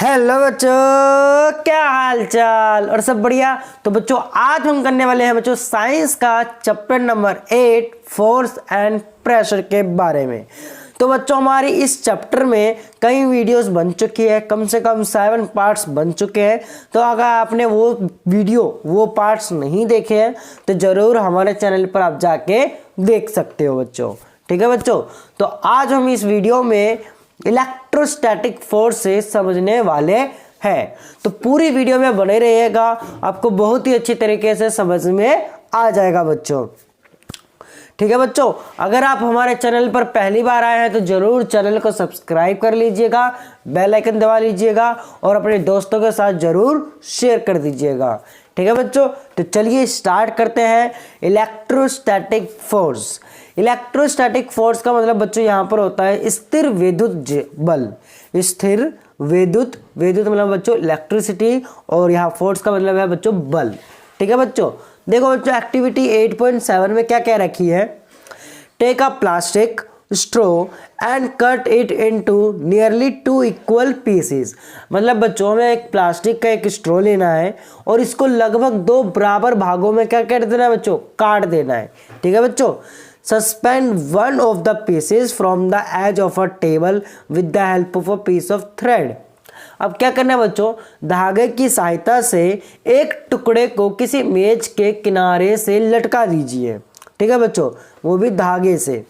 Hello बच्चों, क्या हाल चाल और सब बढ़िया। तो बच्चों आज हम करने वाले हैं बच्चों साइंस का chapter number 8 force and pressure के बारे में। तो बच्चों हमारी इस चैप्टर में कई वीडियोस बन चुकी है, कम से कम 7 पार्ट्स बन चुके हैं। तो अगर आपने वो पार्ट्स नहीं देखे हैं तो जरूर हमारे चैनल पर आप जाके देख सकते हो बच्चों। ठीक है बच्चों, तो आज हम इस वीडियो में इलेक्ट्रोस्टैटिक फोर्स से समझने वाले हैं। तो पूरी वीडियो में बने रहिएगा, आपको बहुत ही अच्छी तरीके से समझ में आ जाएगा बच्चों। ठीक है बच्चों, अगर आप हमारे चैनल पर पहली बार आए हैं तो जरूर चैनल को सब्सक्राइब कर लीजिएगा, बेल आइकन दबा लीजिएगा और अपने दोस्तों के साथ जरूर शेयर कर दीजिएगा। ठीक है बच्चों, तो चलिए स्टार्ट करते हैं। Electrostatic force. इलेक्ट्रोस्टैटिक फोर्स का मतलब बच्चों यहाँ पर होता है स्थिर विद्युत बल। स्थिर विद्युत मतलब बच्चों इलेक्ट्रिसिटी, और यहाँ फोर्स का मतलब है बच्चों बल। ठीक है बच्चों, देखो बच्चों एक्टिविटी 8.7 में क्या क्या रखी है। Take a plastic straw and cut it into nearly 2 equal pieces. मतलब बच्चों हमें एक प्लास्टिक का एक स्ट्रो लेना है और इसको लगभग 2 बराबर भागों में क्या कर देना है बच्चों, काट देना है। ठीक है बच्चों, suspend one of the pieces from the edge of a table with the help of a piece of thread. अब क्या करना है बच्चों, धागे की सहायता से एक टुकड़े को किसी मेज के किनारे से लटका दीजिए। ठीक है बच्चों, वो भी धागे से।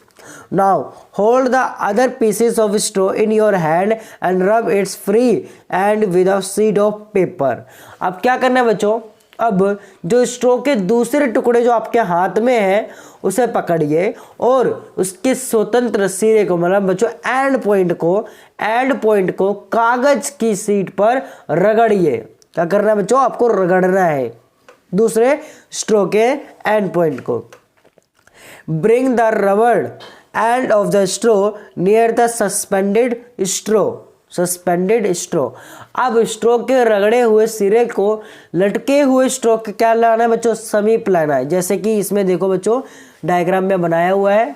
Now hold the other pieces of straw in your hand and rub its free end with a sheet of paper. अब क्या करना है बच्चों, अब जो स्ट्रो के दूसरे टुकड़े जो आपके हाथ में है उसे पकड़िए और उसके स्वतंत्र सिरे को मतलब बच्चों एंड पॉइंट को कागज की शीट पर रगड़िए। क्या करना है बच्चों, आपको रगड़ना है दूसरे स्ट्रो के एंड पॉइंट को। Bring the rubber end of the straw near the suspended straw. अब स्ट्रो के रगड़े हुए सिरे को लटके हुए स्ट्रो के क्या लाना है बच्चों, समीप लाना है। जैसे कि इसमें देखो बच्चों डायग्राम में बनाया हुआ है,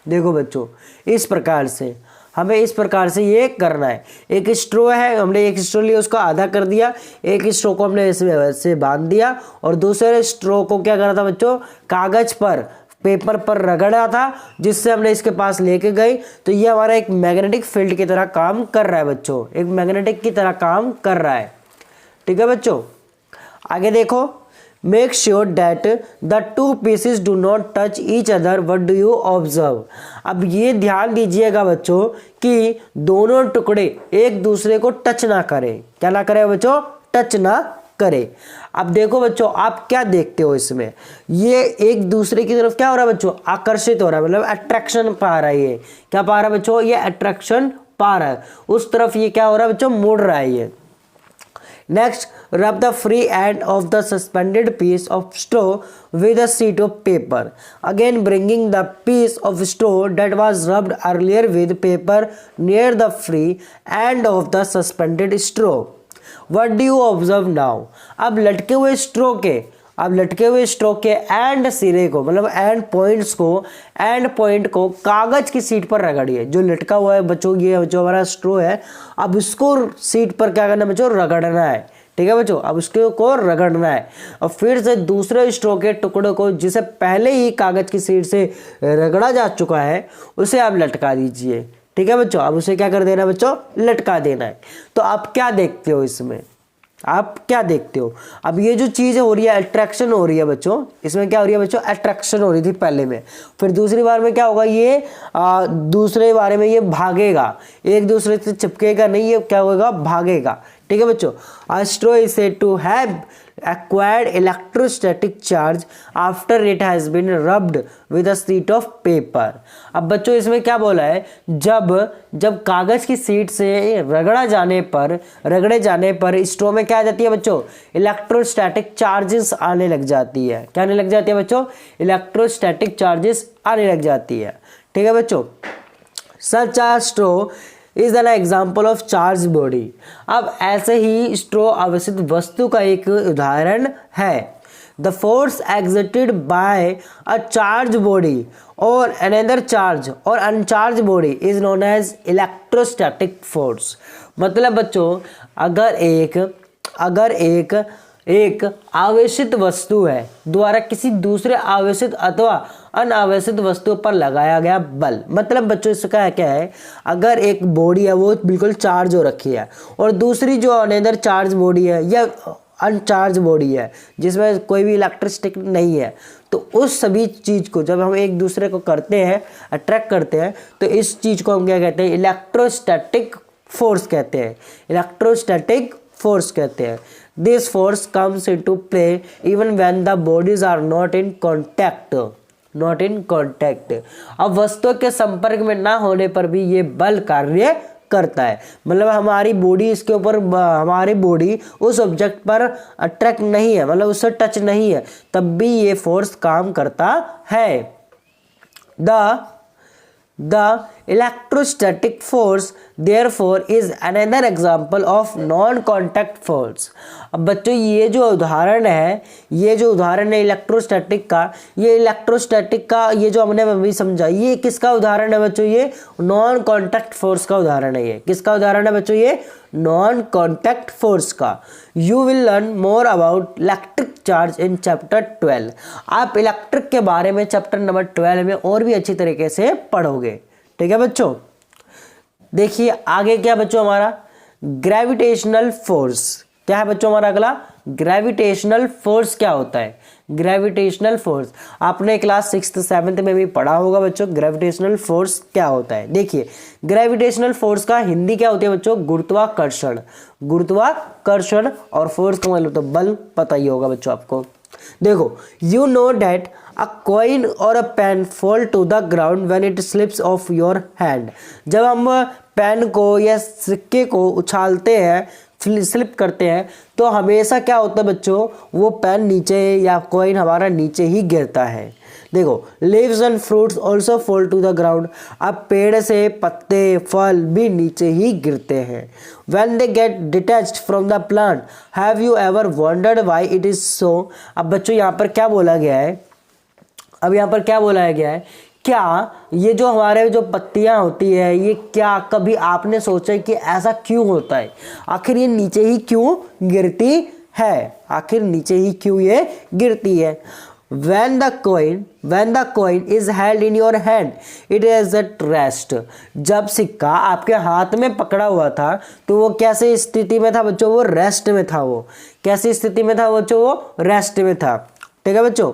देखो बच्चों इस प्रकार से हमें इस प्रकार से ये करना है। एक स्ट्रो है, हमने एक स्ट्रो लिया उसको आधा कर दिया, एक स्ट्रो को हमने इसमें बांध दिया और दूसरे स्ट्रो को क्या करा था बच्चों, कागज पर पेपर पर रगड़ा था जिससे हमने इसके पास लेके गए। तो ये हमारा एक मैग्नेटिक फील्ड की तरह काम कर रहा है बच्चों, एक मैग्नेटिक की तरह काम कर रहा है। ठीक है बच्चों, आगे देखो। Make sure that the 2 pieces do not touch each other, what do you observe. अब ये ध्यान दीजिएगा बच्चों कि दोनों टुकड़े एक दूसरे को टच ना करें। क्या ना करें बच्चों, टच ना करे। अब देखो बच्चों आप क्या देखते हो इसमें, ये एक दूसरे की तरफ क्या हो रहा है बच्चों, आकर्षित हो रहा है, मतलब अट्रैक्शन पा रहा है। ये क्या पा रहा है बच्चों, ये अट्रैक्शन पा रहा है उस तरफ। ये क्या हो रहा है बच्चों, मुड़ रहा है ये। Next, rub the free end of the suspended piece of straw with a sheet of paper, again bringing the piece of straw that was rubbed earlier with paper near the free end of the suspended straw. What do you observe now? अब लटके हुए स्ट्रो के and सिरे को मतलब and point को कागज की शीट पर रगड़िए। जो लटका हुआ है बच्चों, ये जो हमारा स्ट्रो है, अब इसको शीट पर क्या करना है बच्चों, रगड़ना है। ठीक है बच्चों, अब उसको को रगड़ना है और फिर से दूसरे स्ट्रो के टुकड़े को जिसे पहले ही कागज की शीट से रगड़ा जा चुका है उसे आप लटका दीजिए। ठीक है बच्चों, अब उसे क्या कर देना है बच्चों, लटका देना है। तो आप क्या देखते हो इसमें, आप क्या देखते हो, अब ये जो चीज़ हो रही है अट्रैक्शन हो रही है बच्चों, इसमें क्या हो रही है बच्चों, अट्रैक्शन हो रही थी पहले में। फिर दूसरी बार में क्या होगा, ये दूसरे बारे में ये भागेगा, एक दूसरे से चिपकेगा नहीं, ये क्या होगा, भागेगा। ठीक है बच्चों, a straw is said to have acquired electrostatic charge after it has been rubbed with a sheet of paper। अब बच्चों इसमें क्या बोला है, जब कागज की शीट से रगड़े जाने पर स्ट्रो में क्या आ जाती है बच्चों, इलेक्ट्रोस्टैटिक चार्जेस आने लग जाती है। क्या आने लग जाती है बच्चों, इलेक्ट्रोस्टैटिक चार्जेस आने लग जाती है। ठीक है बच्चों, सच a straw is an example of charge body. अब ऐसे ही स्ट्रो अवस्थित वस्तु का एक उदाहरण है। The force exerted by a charge body और अनदर चार्ज और uncharge body is known as electrostatic force. मतलब बच्चों अगर एक आवेशित वस्तु है द्वारा किसी दूसरे आवेशित अथवा अनावेशित वस्तु पर लगाया गया बल, मतलब बच्चों इसका क्या है, अगर एक बॉडी है वो बिल्कुल चार्ज हो रखी है और दूसरी जो अनदर चार्ज बॉडी है या अनचार्ज बॉडी है जिसमें कोई भी इलेक्ट्रिसिटी नहीं है, तो उस सभी चीज़ को जब हम एक दूसरे को करते हैं, अट्रैक्ट करते हैं, तो इस चीज़ को हम क्या कहते हैं, इलेक्ट्रोस्टैटिक फोर्स कहते हैं, इलेक्ट्रोस्टैटिक फोर्स कहते हैं। This force comes into play even when the bodies are not in contact, not in contact. अब वस्तुओं के संपर्क में ना होने पर भी ये बल कार्य करता है, मतलब हमारी बॉडी इसके ऊपर, हमारी बॉडी उस ऑब्जेक्ट पर अट्रैक्ट नहीं है, मतलब उससे टच नहीं है, तब भी ये फोर्स काम करता है। The electrostatic force therefore is another example of non-contact force। अब बच्चों ये जो उदाहरण है इलेक्ट्रोस्टैटिक का, ये जो हमने अभी समझा, ये किसका उदाहरण है बच्चों, ये नॉन कॉन्टैक्ट फोर्स का उदाहरण है। ये किसका उदाहरण है बच्चों, ये नॉन कॉन्टैक्ट फोर्स का। You will learn more about electric charge in chapter 12। आप इलेक्ट्रिक के बारे में चैप्टर नंबर 12 में और भी अच्छी तरीके से पढ़ोगे, ठीक है बच्चों। देखिए आगे क्या बच्चों, हमारा ग्रेविटेशनल फोर्स क्या है बच्चों, हमारा अगला ग्रेविटेशनल फोर्स क्या होता है। ग्रेविटेशनल फोर्स आपने क्लास 6th 7th में भी पढ़ा होगा बच्चों, ग्रेविटेशनल फोर्स क्या होता है। देखिए ग्रेविटेशनल फोर्स का हिंदी क्या होती है बच्चों, गुरुत्वाकर्षण। गुरुत्वाकर्षण और फोर्स का मतलब तो बल, पता ही होगा बच्चों आपको। देखो you know that a coin or a pen fall to the ground when it slips off your hand. जब हम पेन को या सिक्के को उछालते हैं, स्लिप करते हैं, तो हमेशा क्या होता है बच्चों, वो पेन नीचे या कॉइन हमारा नीचे ही गिरता है। देखो leaves and fruits also fall to the ground. अब पेड़ से पत्ते फल भी नीचे ही गिरते हैं। When they get detached from the plant have you ever wondered why it is so. अब बच्चों यहाँ पर क्या बोला गया है, क्या ये जो हमारे जो पत्तियां होती है, ये क्या कभी आपने सोचा कि ऐसा क्यों होता है, आखिर ये नीचे ही क्यों गिरती है, आखिर नीचे ही क्यों ये गिरती है। When the coin is held in your hand, it is at rest। जब सिक्का आपके हाथ में पकड़ा हुआ था तो वो कैसे स्थिति में था बच्चों, वो रेस्ट में था। वो कैसी स्थिति में था बच्चों, वो रेस्ट में था, ठीक है बच्चों।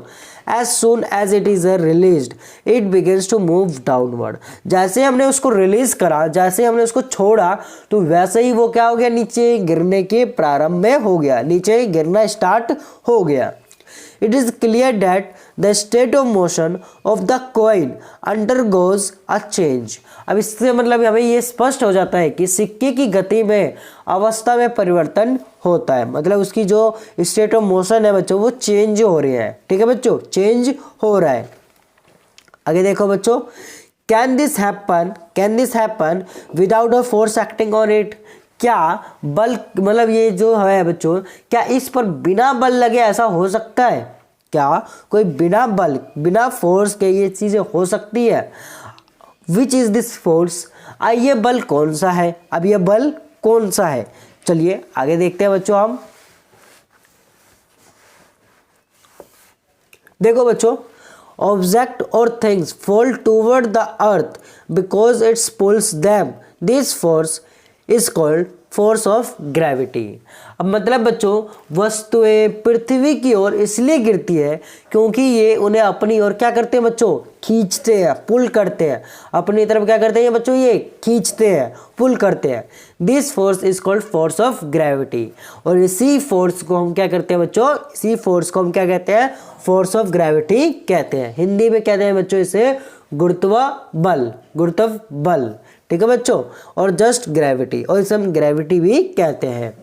As soon as it is released, it begins to move downward। जैसे हमने उसको रिलीज करा, जैसे हमने उसको छोड़ा, तो वैसे ही वो क्या हो गया, नीचे गिरने के प्रारंभ में हो गया, नीचे गिरना स्टार्ट हो गया। It is clear that the state of motion of the coin undergoes a change। अब इससे मतलब हमें ये स्पष्ट हो जाता है कि सिक्के की गति में अवस्था में परिवर्तन होता है, मतलब उसकी जो स्टेट ऑफ मोशन है बच्चों वो चेंज हो रही है, ठीक है बच्चों, चेंज हो रहा है। आगे देखो बच्चों, can this happen without a force acting on it. क्या बल, मतलब ये जो है बच्चों, क्या इस पर बिना बल लगे ऐसा हो सकता है, क्या कोई बिना बल बिना फोर्स के ये चीजें हो सकती है। विच इज दिस फोर्स, ये बल कौन सा है। अब ये बल कौन सा है, चलिए आगे देखते हैं बच्चों हम। देखो बच्चों, ऑब्जेक्ट और things fall toward the earth because its pulls them. This force is called force of gravity. अब मतलब बच्चों, वस्तुएं पृथ्वी की ओर इसलिए गिरती है क्योंकि ये उन्हें अपनी ओर क्या करते हैं बच्चों, खींचते हैं, पुल करते हैं, अपनी तरफ क्या करते हैं बच्चों, ये खींचते हैं, पुल करते हैं। This force is called force of gravity. और इसी फोर्स को हम क्या करते हैं बच्चों, इसी फोर्स को हम क्या कहते हैं, फोर्स ऑफ ग्रेविटी कहते हैं। हिंदी में कहते हैं बच्चों इसे गुरुत्व बल, ठीक है बच्चों, और जस्ट ग्रेविटी, और इसे हम ग्रेविटी भी कहते हैं।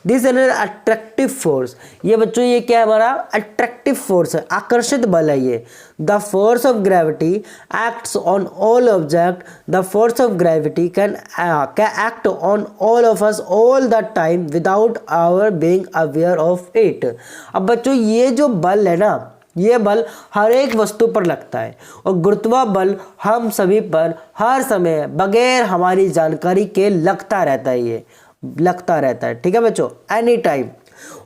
This is attractive force. ये बच्चों ये क्या है, हमारा अट्रैक्टिव फोर्स है, आकर्षित बल है ये। The force of gravity acts on all object. The force of gravity can act on all of us all the time without our being aware of it. अब बच्चों ये जो बल है ना, ये बल हर एक वस्तु पर लगता है और गुरुत्व बल हम सभी पर हर समय बगैर हमारी जानकारी के लगता रहता है, ये लगता रहता है। ठीक है बच्चों, any time.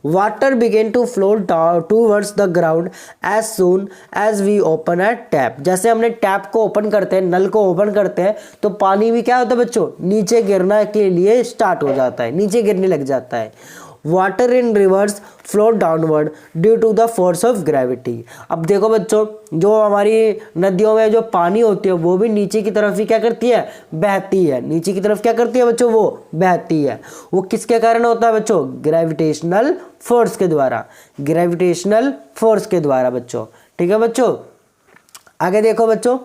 Water begin to flow towards the ground as soon as we open a tap. जैसे हमने टैप को ओपन करते हैं, नल को ओपन करते हैं, तो पानी भी क्या होता है बच्चों, नीचे गिरना के लिए स्टार्ट हो जाता है, नीचे गिरने लग जाता है। Water in rivers flow downward due to the force of gravity. अब देखो बच्चों, जो हमारी नदियों में जो पानी होती है वो भी नीचे की तरफ ही क्या करती है, बहती है। नीचे की तरफ क्या करती है बच्चों, वो बहती है। वो किसके कारण होता है बच्चों, ग्रेविटेशनल फोर्स के द्वारा, ग्रेविटेशनल फोर्स के द्वारा बच्चों। ठीक है बच्चों, आगे देखो बच्चों,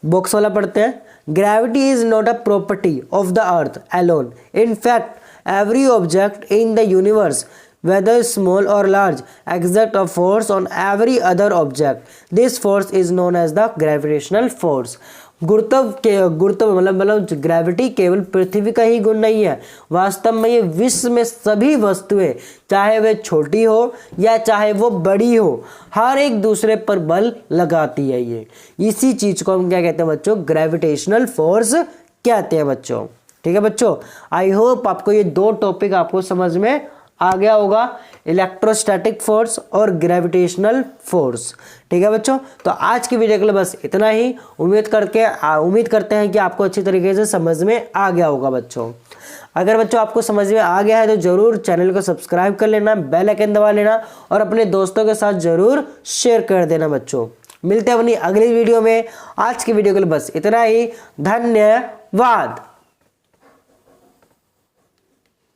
बॉक्स वाला पढ़ते हैं। Gravity is not a property of the earth alone, in fact every object in the universe, whether small or large, exert a force on every other object. This force is known as the gravitational force. गुरुत्व मतलब gravity केवल पृथ्वी का ही गुण नहीं है, वास्तव में ये विश्व में सभी वस्तुएं, चाहे वे छोटी हो या चाहे वो बड़ी हो, हर एक दूसरे पर बल लगाती है। ये इसी चीज को हम क्या कहते हैं बच्चों, ग्रेविटेशनल फोर्स कहते हैं बच्चों। ठीक है बच्चों, आई होप आपको ये दो टॉपिक आपको समझ में आ गया होगा, इलेक्ट्रोस्टैटिक फोर्स और ग्रेविटेशनल फोर्स। ठीक है बच्चों, तो आज की वीडियो के लिए बस इतना ही। उम्मीद करते हैं कि आपको अच्छी तरीके से समझ में आ गया होगा बच्चों। अगर बच्चों आपको समझ में आ गया है तो जरूर चैनल को सब्सक्राइब कर लेना, बेल आइकन दबा लेना और अपने दोस्तों के साथ जरूर शेयर कर देना बच्चों। मिलते हैं अपनी अगली वीडियो में। आज की वीडियो के लिए बस इतना ही, धन्यवाद।